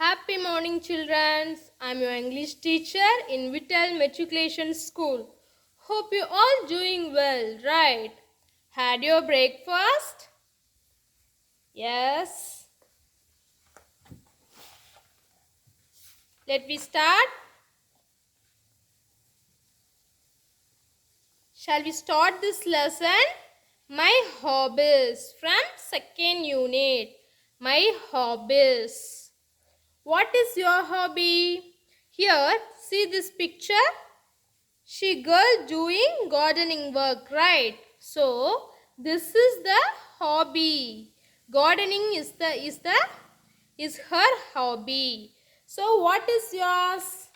Happy morning, children. I'm your English teacher in Vittal Matriculation School. Hope you all doing well, right? Had your breakfast? Yes. Let me start. Shall we start this lesson? My hobbies from second unit. My hobbies. What is your hobby? Here, see this picture. She girl doing gardening work, right? So this is the hobby. Gardening is her hobby. So what is yours?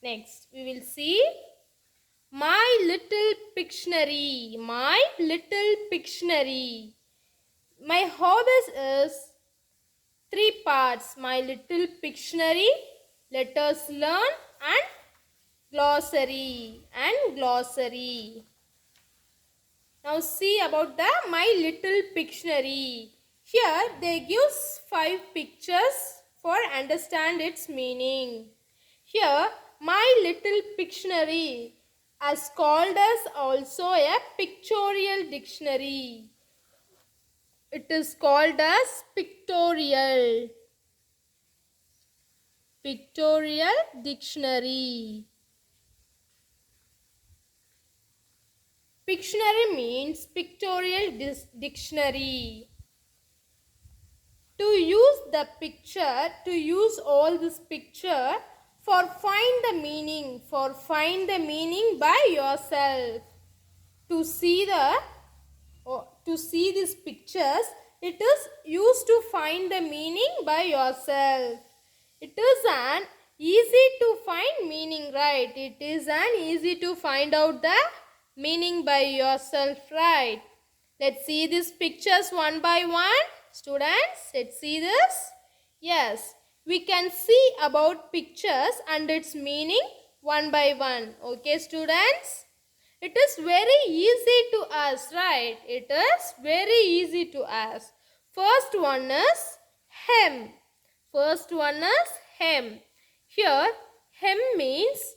Next we will see my little Pictionary. My little Pictionary. My hobbies is three parts. My little Pictionary, let us learn, and glossary. Now see about the My Little Pictionary. Here they give 5 pictures for understand its meaning. Here My Little Pictionary as called as also a pictorial dictionary. It is called as pictorial dictionary. Pictionary means pictorial dictionary. To use the picture, to use all this picture for find the meaning by yourself. To see these pictures, it is used to find the meaning by yourself. It is an easy to find meaning, right? It is an easy to find out the meaning by yourself, right? Let's see these pictures one by one. Students, let's see this. Yes, we can see about pictures and its meaning one by one. Okay, students? It is very easy to us, right? It is very easy to us. First one is hem. Here, hem means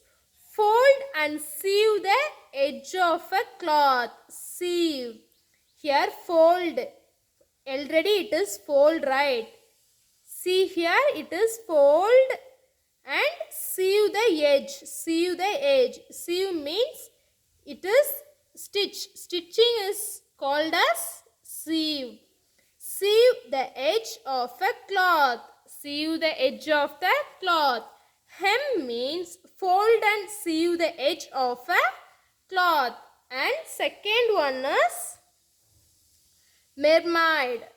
fold and sew the edge of a cloth. Sew. Here fold. Already it is fold, right? See here it is fold and sew the edge. Sew means it is stitch. Stitching is called as sew. Sew the edge of a cloth. Sew the edge of the cloth. Hem means fold and sew the edge of a cloth. And second one is mermaid.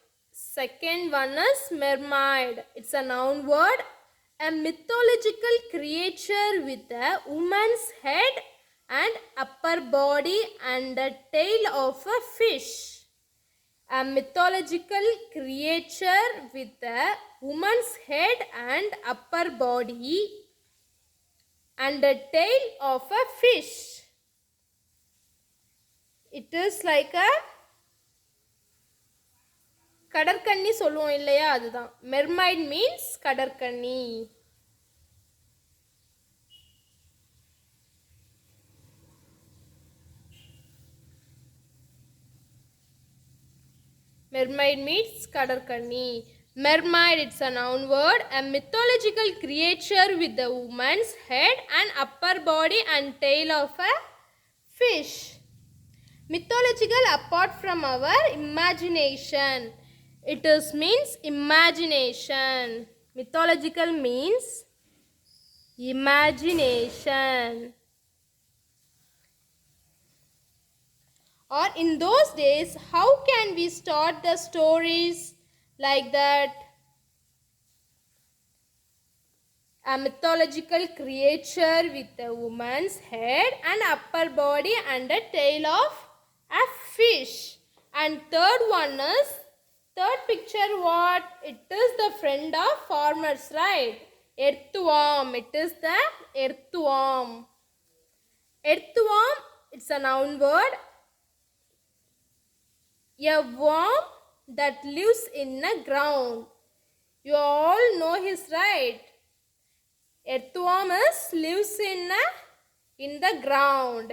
It's a noun word. A mythological creature with a woman's head and upper body and the tail of a fish. A mythological creature with a woman's head and upper body and the tail of a fish. It is like a கடற்கன்னி சொல்லுவோம் இல்லையா, அதுதான். Mermaid means கடற்கன்னி. Mermaid means கடற்கன்னி. Mermaid, it's a noun word. A mythological creature with the woman's head and upper body and tail of a fish. Mythological apart from our imagination. It is means imagination. Mythological means imagination. Or in those days, how can we start the stories like that? A mythological creature with a woman's head and upper body and a tail of a fish. And third picture what? It is the friend of farmers, right? Earthworm. It is the earthworm. Earthworm, it's a noun word. A worm that lives in the ground. You all know is right. Earthworm lives in the ground.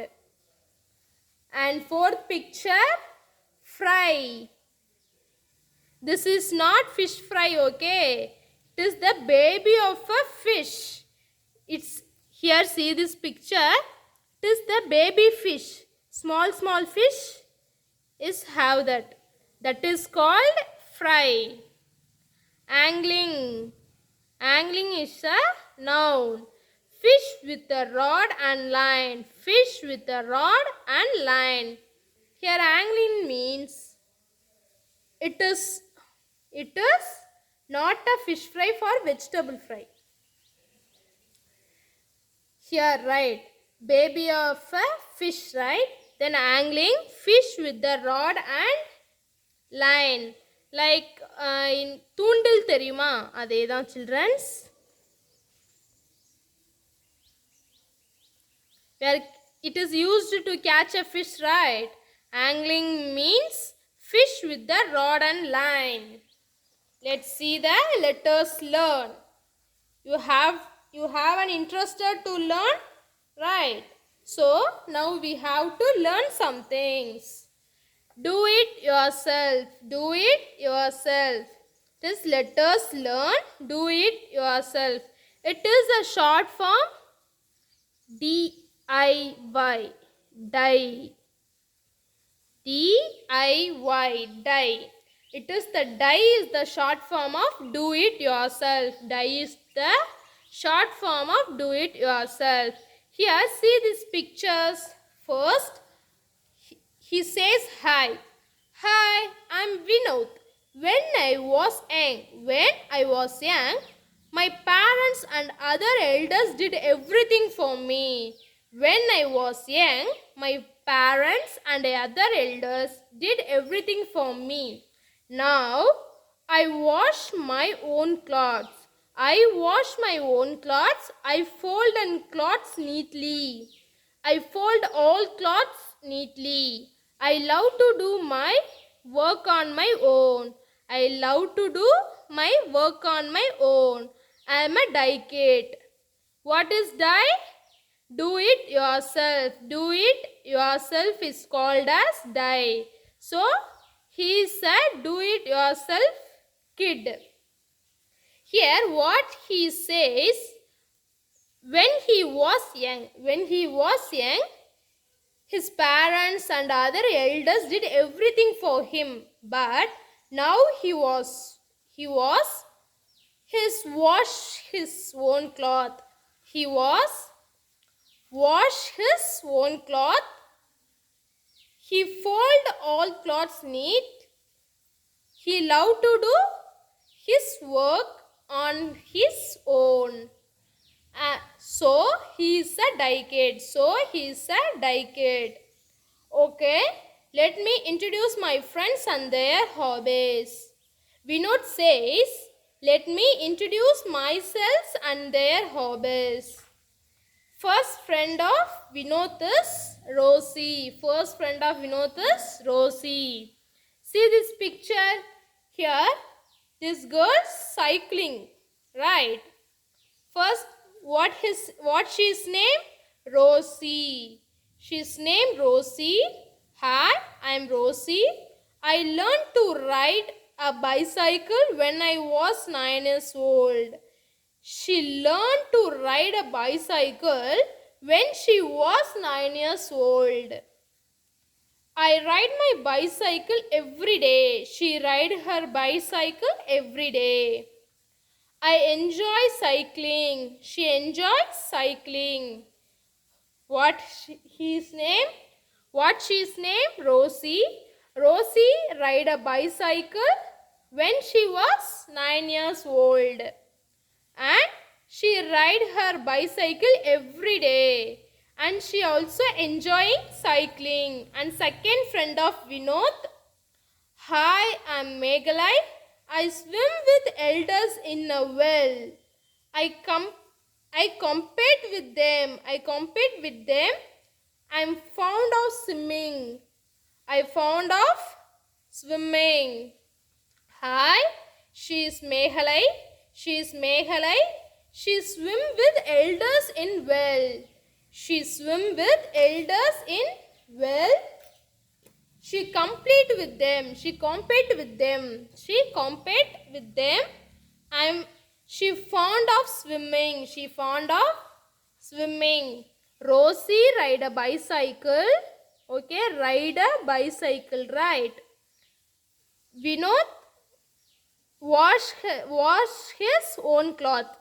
And fourth picture, fry. This is not fish fry, okay? It is the baby of a fish. It's here, see this picture. It is the baby fish. Small fish is have that. That is called fry. Angling. Angling is a noun. Fish with a rod and line. Fish with a rod and line. Here angling means it is not a fish fry for vegetable fry. Here, right, baby of a fish, right? Then angling, fish with the rod and line. Like in தூண்டில் தெரியுமா? அதேதான் childrens. Where it is used to catch a fish, right? Angling means fish with the rod and line. Let's see the letters learn. You have an interested to learn, right? So now we have to learn some things. Do it yourself. Do it yourself. Just let us learn. Do it yourself. It is a short form DIY. Die. DIY. Die. It is the die is the short form of do it yourself. Die is the short form of do it yourself. Here, see these pictures. First, he says hi. Hi, I'm Vinod. When I was young, my parents and other elders did everything for me. When I was young, my parents and other elders did everything for me. Now, I wash my own clothes. I wash my own clothes. I fold and clothes neatly. I fold all clothes neatly. I love to do my work on my own. I love to do my work on my own. I am a die kid. What is die? Do it yourself. Do it yourself is called as die. So, he said do it yourself kid. Here what he says, when he was young, his parents and other elders did everything for him. But now he wash his own cloth. He wash his own cloth. He fold all clothes neat. He loved to do his work on his own. So he is a die kid. Okay, let me introduce my friends and their hobbies. Vinod says, let me introduce myself and their hobbies. First friend of Vinod is Rosie. See this picture here. This girl cycling, right? First, what she's named? Rosie. She's named Rosie. Hi, I'm Rosie. I learned to ride a bicycle when I was 9 years old. She learned to ride a bicycle when she was 9 years old. I ride my bicycle every day. She rides her bicycle every day. I enjoy cycling. She enjoys cycling. What she's named? Rosie. Rosie ride a bicycle when she was 9 years old. And she ride her bicycle every day. And she also enjoying cycling. And second friend of Vinod. Hi, I'm Meghalai. I swim with elders in a well. I compete with them. I'm fond of swimming. Hi, she is Meghalai. She is Meghalai. She swim with elders in well. She swim with elders in well. She compete with them. She compete with them. She compete with them. She fond of swimming. She fond of swimming. Rosie ride a bicycle. Okay, ride a bicycle, right? Vinod wash his own cloth.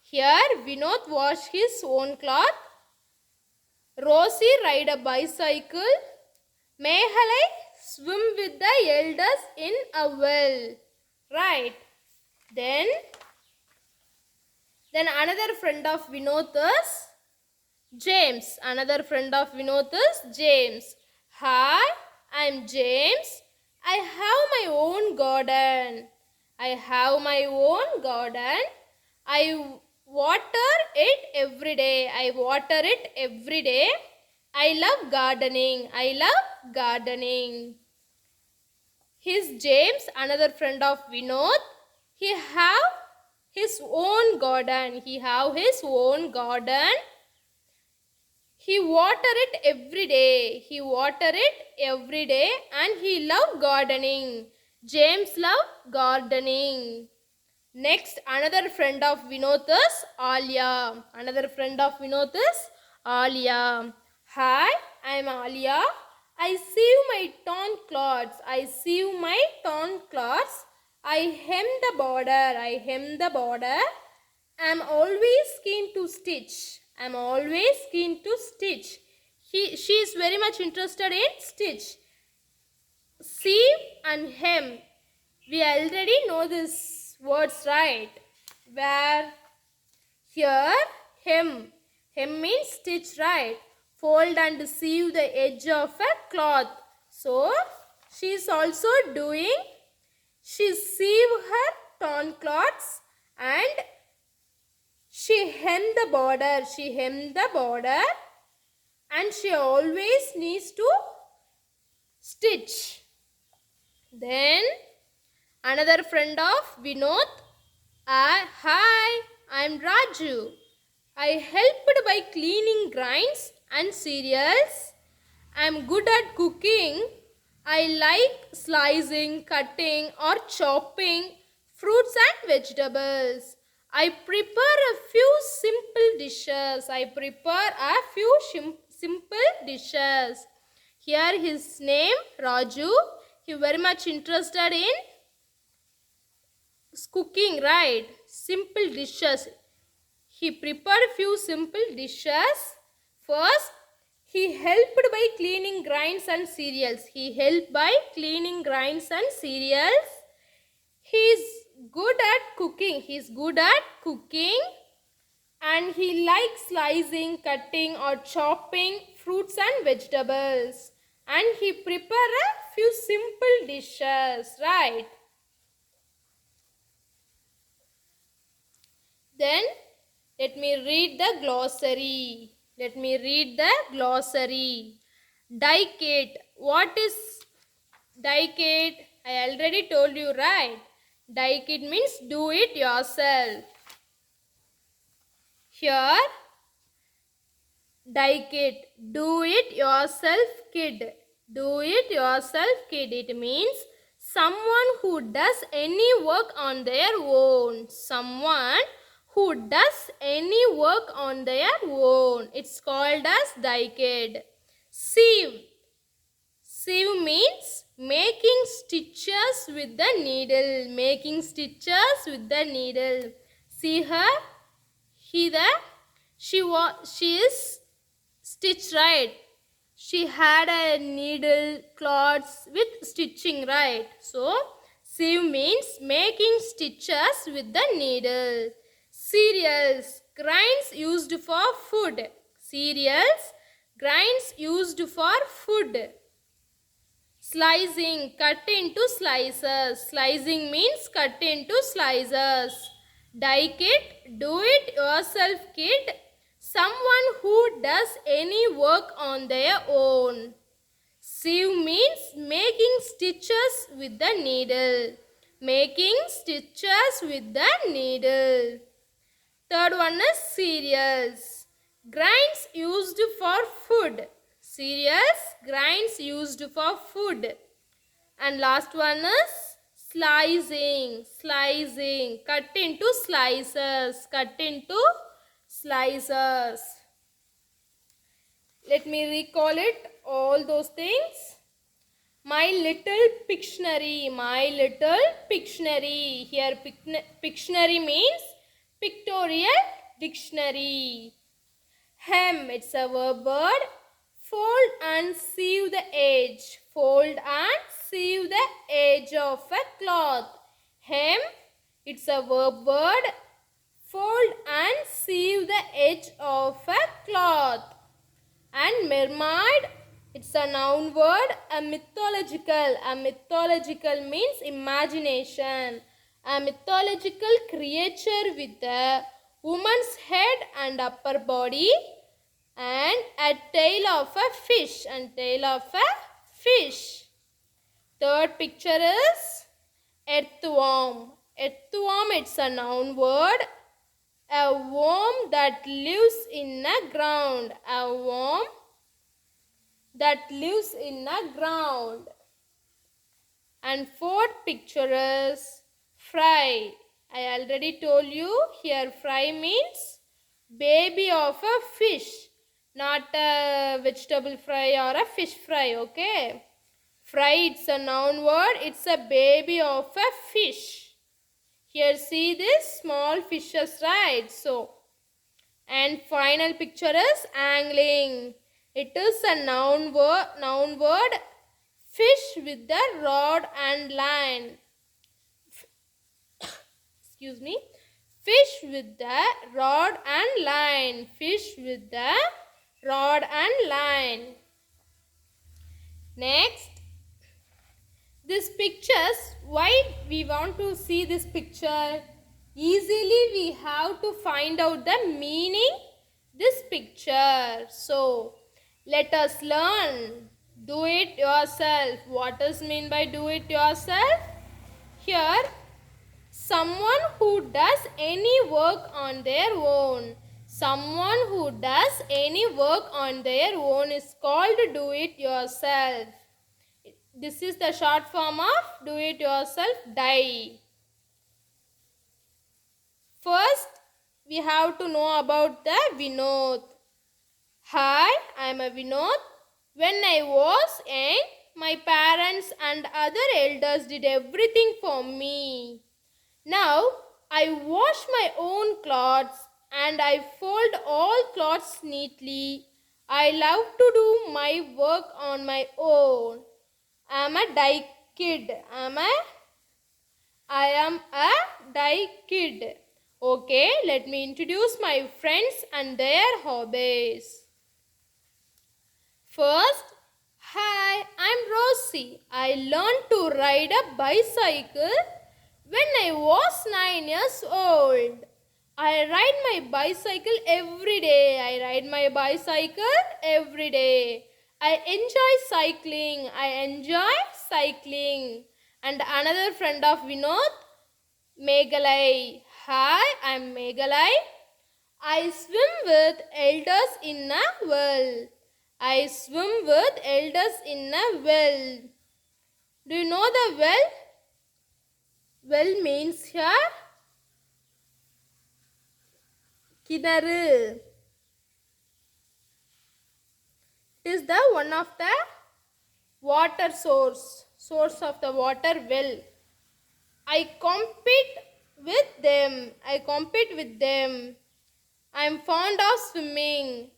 Here Vinod wash his own cloth. Rosie ride a bicycle. Meghalai swim with the elders in a well. Right. Then another friend of Vinod is James. Another friend of Vinod is James. Hi, I'm James. I have my own garden. I have my own garden. I water it every day. I water it every day. I love gardening. I love gardening. He's James, another friend of Vinod. He have his own garden. He have his own garden. He water it every day. He water it every day and he love gardening. James love gardening. Next, another friend of Vinod is Alia. Another friend of Vinod is Alia. Hi, I am Alia. I sew my torn cloths. I sew my torn cloths. I hem the border. I hem the border. I am always keen to stitch. I am always keen to stitch. She is very much interested in stitch. Sew and hem. We already know this words, right? Where here hem. Hem means stitch, right? Fold and sew the edge of a cloth. So she is also doing. She sew her torn cloths and she hem the border. She hem the border and she always needs to stitch. Then another friend of Vinod. Hi, I am Raju. I helped by cleaning grains and cereals. I am good at cooking. I like slicing, cutting or chopping fruits and vegetables. I prepare a few simple dishes. I prepare a few simple dishes. Here his name Raju. He very much interested in cooking, right? Simple dishes. He prepared a few simple dishes. First, he helped by cleaning grains and cereals. He helped by cleaning grains and cereals. He is good at cooking. He is good at cooking. And he likes slicing, cutting or chopping fruits and vegetables. And he prepared a few simple dishes, right? Then let me read the glossary. Let me read the glossary. Dicate. What is dicate? I already told you, right? Dicate means do it yourself. Here, dicate. Do it yourself kid. Do it yourself kid. It means someone who does any work on their own. Someone who does any work on their own. It's called as dicade. Sieve. Sieve means making stitches with the needle. Making stitches with the needle. See her? She is stitched, right? She had a needle cloths with stitching, right? So sieve means making stitches with the needle. Cereals, grains used for food. Cereals, grains used for food. Slicing, cut into slices. Slicing means cut into slices. Die kit, do it yourself kit. Someone who does any work on their own. Sieve means making stitches with the needle. making stitches with the needle. Third one is cereals. Grains used for food. Cereals, grains used for food. And last one is slicing. Slicing. Cut into slices. Cut into slices. Let me recall it. All those things. My little Pictionary. My little Pictionary. Here Pictionary means pictorial dictionary. Hem, it's a verb word. Fold and sew the edge. Fold and sew the edge of a cloth. Hem, it's a verb word. Fold and sew the edge of a cloth. And mermaid, it's a noun word. A mythological means imagination. A mythological creature with a woman's head and upper body and a tail of a fish Third picture is earthworm. Earthworm, it's a noun word. A worm that lives in a ground. A worm that lives in a ground. And fourth picture is fry. I already told you here fry means baby of a fish, not a vegetable fry or a fish fry, okay? Fry, it's a noun word. It's a baby of a fish. Here see this small fishes, right? So, and final picture is angling. It is a noun word. Fish with the rod and line. Excuse me. Fish with the rod and line. Fish with the rod and line. Next, these pictures, why we want to see this picture? Easily we have to find out the meaning this picture. So, let us learn. Do it yourself. What does mean by do it yourself? Here, someone who does any work on their own. Someone who does any work on their own is called do it yourself. This is the short form of do it yourself, DIY. First, we have to know about the Vinod. Hi, I am a Vinod. When I was young, my parents and other elders did everything for me. Now, I wash my own clothes and I fold all clothes neatly. I love to do my work on my own. I am a DIY kid. I am a DIY kid. Okay, let me introduce my friends and their hobbies. First, hi, I'm Rosie. I learned to ride a bicycle when I was 9 years old. I ride my bicycle every day. I enjoy cycling. And another friend of Vinod, Meghalai. Hi, I'm Meghalai. I swim with elders in a well. Do you know the well? Well means here Kinaru. It is the one of the water source of the water well. I compete with them. I am fond of swimming.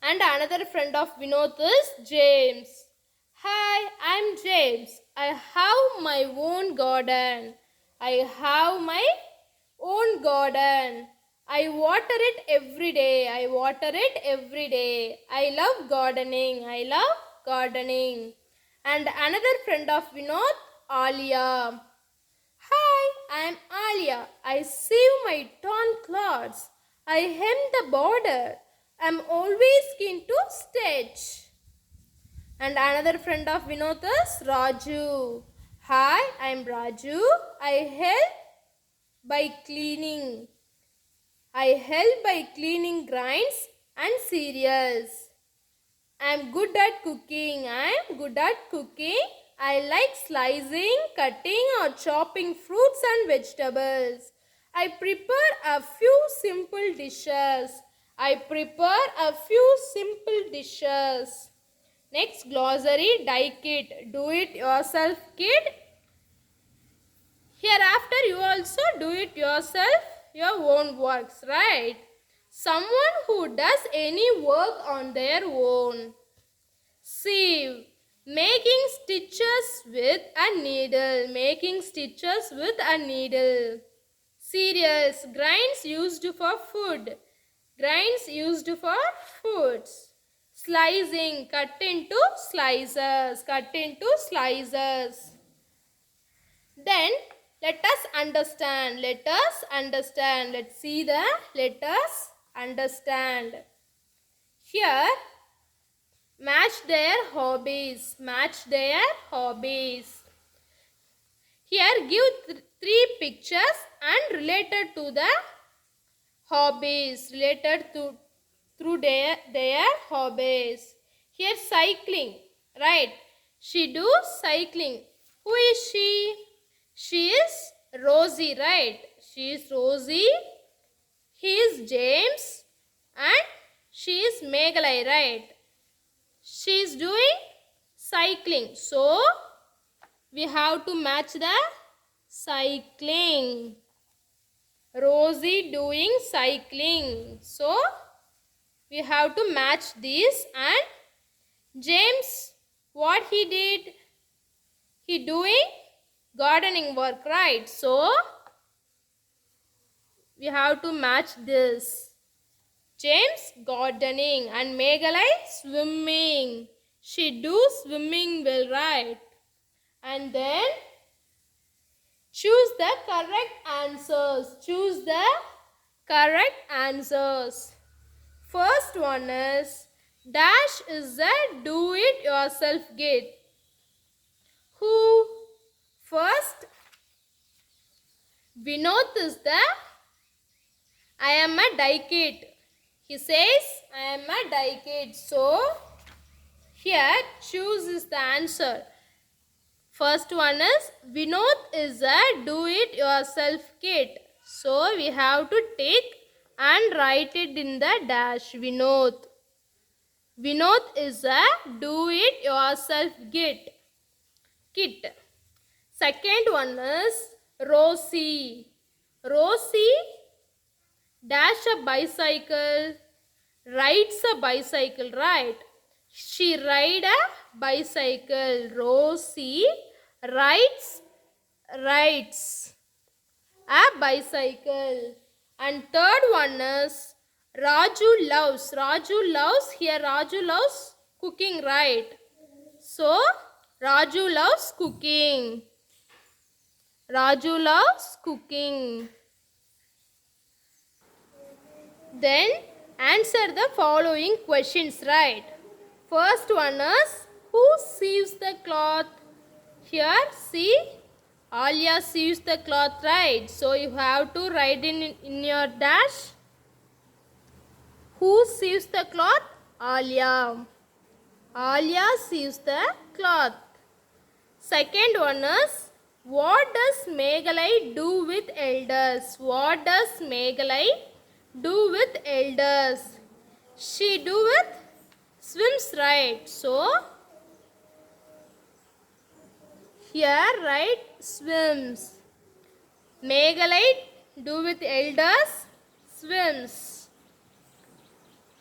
And another friend of Vinod is James. Hi, I'm James. I have my own garden. I water it every day. I love gardening. And another friend of Vinod, Alia. Hi, I am Alia. I sew my torn clothes. I hem the border. I am always keen to stitch. And another friend of Vinod is Raju. Hi, I am Raju. I help by cleaning. I help by cleaning grains and cereals. I am good at cooking. I am good at cooking. I like slicing, cutting or chopping fruits and vegetables. I prepare a few simple dishes. I prepare a few simple dishes. Next, glossary, die kit. Do it yourself kit. Hereafter you also do it yourself, your own works, right? Someone who does any work on their own. Sieve. Making stitches with a needle. Making stitches with a needle. Cereals. Grains used for food. Grains used for foods. Slicing. Cut into slices. Cut into slices. Then let us understand. Let us understand. Let's see the let us understand. Here, match their hobbies. Match their hobbies. Here, give three pictures and related to the hobbies. Related to through their hobbies. Here, cycling. Right. She do cycling. Who is she? She is Rosie, right? She is Rosie. He is James. And she is Meghalai, right? She is doing cycling. So, we have to match the cycling. Rosie doing cycling. So, we have to match this. And James, what he did? He doing gardening work, right? So, we have to match this. James gardening and Meghalai swimming. She do swimming well, right? And then choose the correct answers. Choose the correct answers. First one is dash is a do it yourself kit. Who? First, Vinod is the I am a die kit. He says I am a die kit. So, here choose is the answer. First one is Vinod is a do it yourself kit. So, we have to take and write it in the dash. Vinod. Vinod is a do it yourself kit. Second one is Rosie. Rosie dash a bicycle, rides a bicycle, right? She ride a bicycle. Rosie rides a bicycle. And third one is Raju loves. Raju loves, here Raju loves cooking, right? So, Raju loves cooking. Raju loves cooking. Then answer the following questions, right? First one is who sews the cloth? Here, see, Alia sews the cloth, right? So you have to write in your dash. Who sews the cloth? Alia. Alia sews the cloth. Second one is what does Meghalai do with elders? What does Meghalai do with elders? She do with swims, right? So, here write swims. Meghalai do with elders? Swims.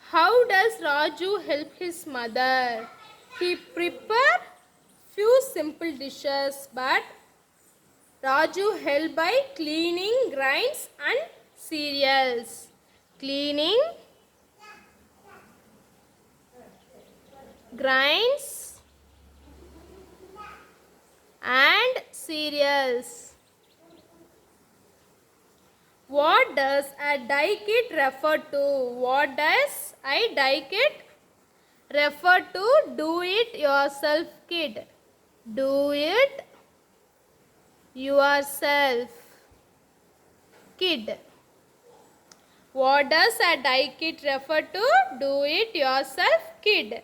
How does Raju help his mother? He prepare few simple dishes, but Raju help by cleaning grains and cereals. Cleaning grains and cereals. What does a die kit refer to? What does a die kit refer to do it yourself kid. Do it yourself kid. What does a die kit refer to? Do it yourself kid.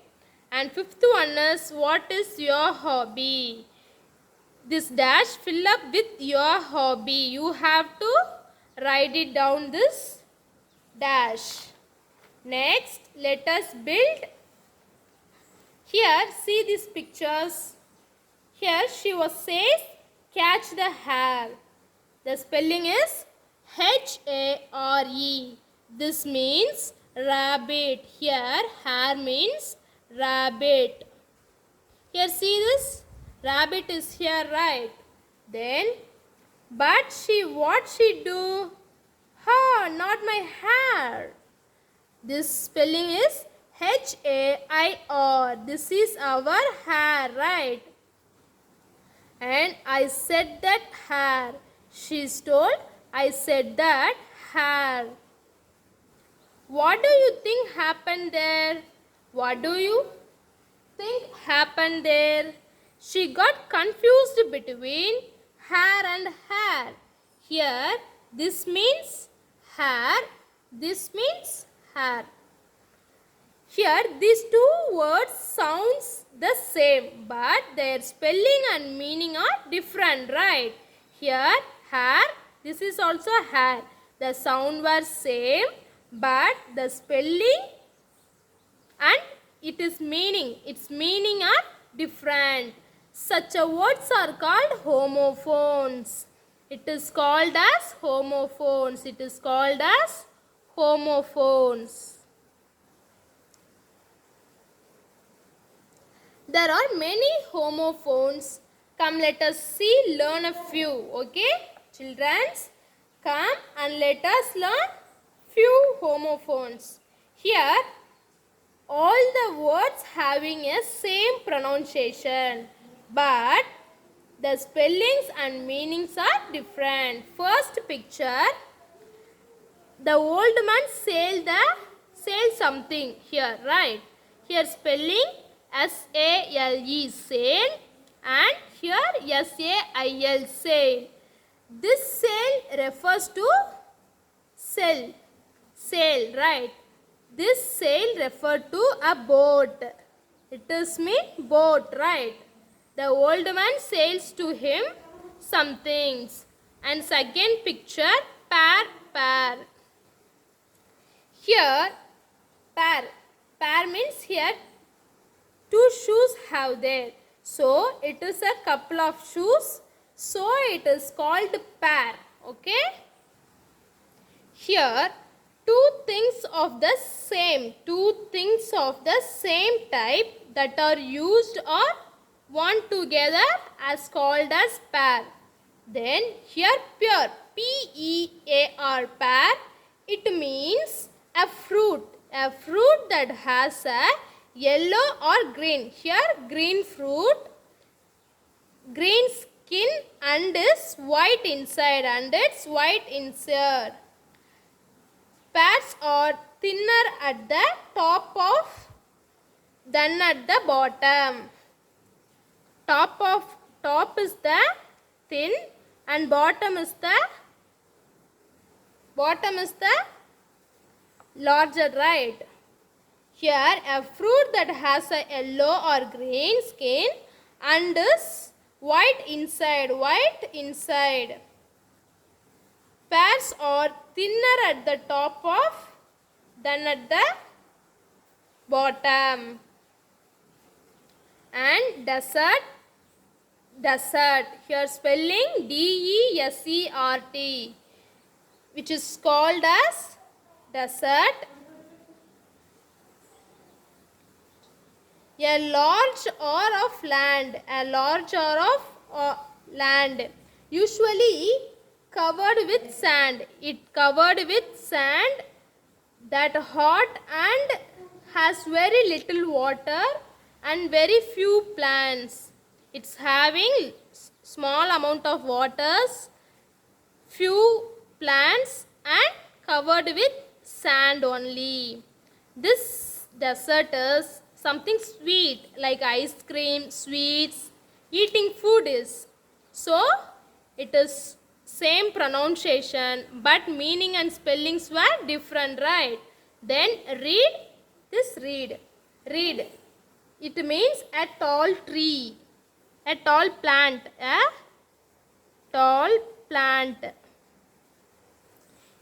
And fifth one is, what is your hobby? This dash fill up with your hobby. You have to write it down this dash. Next, let us build. Here, see these pictures. Here she was says, catch the hare. The spelling is H-A-R-E. This means rabbit. Here, hare means rabbit. Here, see this? Rabbit is here, right? Then, but what she do? Ha, not my hair. This spelling is H-A-I-R. This is our hair, right? And I said that hair. She told, I said that hair. What do you think happened there? What do you think happened there? She got confused between hair and hair. Here, this means hair. This means hair. Here, these two words sounds the same, but their spelling and meaning are different, right? Here, hair, this is also hair. The sound was same, but the spelling and its meaning are different. Such words are called homophones. It is called as homophones. It is called as homophones. There are many homophones. Come, let us learn a few. Okay, children, come and let us learn few homophones. Here, all the words having a same pronunciation, but the spellings and meanings are different. First picture, the old man sailed something here, right? Here spelling S-A-L-E, sail, and here S-A-I-L, sail. This sail refers to sail, right? This sail referred to a boat. It is mean boat, right? The old man sails to him some things. And second picture, pair. Here, pair means here two shoes have there. So, it is a couple of shoes. So, it is called pair. Okay? Here, two things of the same type that are used or one together as called as pair. Then here pear, P-E-A-R, pear, it means a fruit that has a yellow or green. Here green fruit, green skin and is white inside, and it's white inside. Pears are thinner at the top than at the bottom. Top is the thin and bottom is the larger, right? Here a fruit that has a yellow or green skin and is white inside. Pears are thinner at the top than at the bottom. And desert, here spelling D-E-S-E-R-T, which is called as desert. A large area of land, usually covered with sand. It covered with sand that hot and has very little water and very few plants. It's having small amount of waters, few plants and covered with sand only. This desert is something sweet like ice cream, sweets, eating food is. So it is same pronunciation but meaning and spellings were different, right? Then read, this read. Read. It means a tall tree, a tall plant, a tall plant.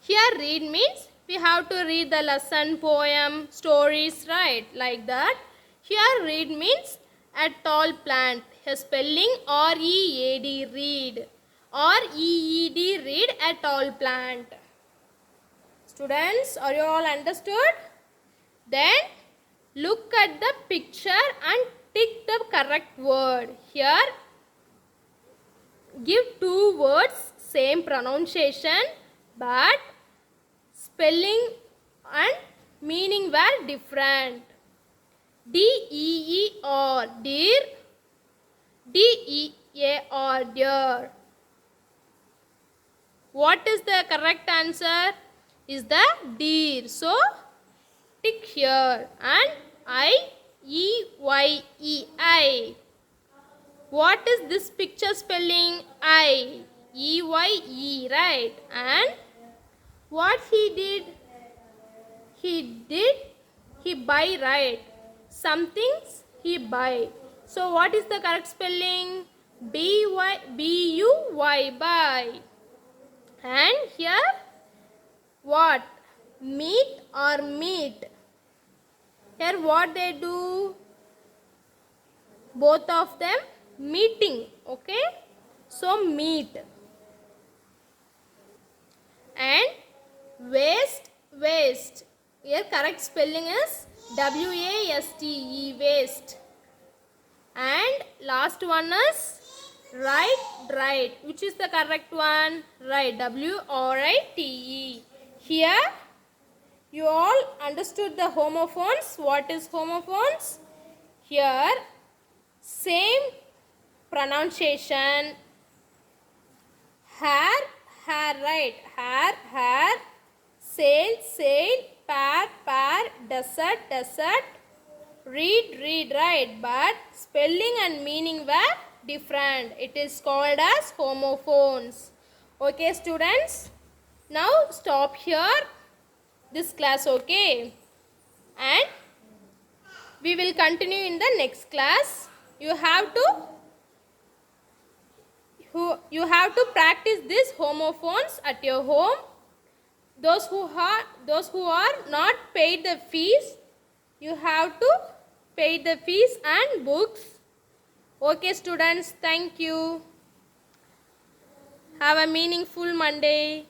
Here read means we have to read the lesson, poem, stories, right? Like that. Here read means a tall plant. Here spelling R-E-A-D, read. R-E-E-D, read, a tall plant. Students, are you all understood? Then look at the picture and tick the correct word. Here give two words, same pronunciation but spelling and meaning were different. D-E-E-R, deer. D-E-A-R, deer. What is the correct answer? Is the deer. So tick here. And I-E-Y-E, I. What is this picture spelling? I. E-Y-E, right? And what he did? He buy, right? Something he buy. So what is the correct spelling? B-U-Y, buy. And here what? Meet or meet. Here what they do? Both of them meeting. Okay. So meet. And waste, waste. Here correct spelling is W-A-S-T-E, waste. And last one is write, write. Which is the correct one? Write, W-R-I-T-E. Here you all understood the homophones. What is homophones? Here same pronunciation. Hair, hair, right? Hair, hair. Sail, sail. Pear, pear. Desert, desert. Read, read, right? But spelling and meaning were different. It is called as homophones. Okay, students. Now stop here. This class, okay? And we will continue in the next class. You have to practice these homophones at your home. Those who are not paid the fees, you have to pay the fees and books. Okay, students, thank you. Have a meaningful Monday.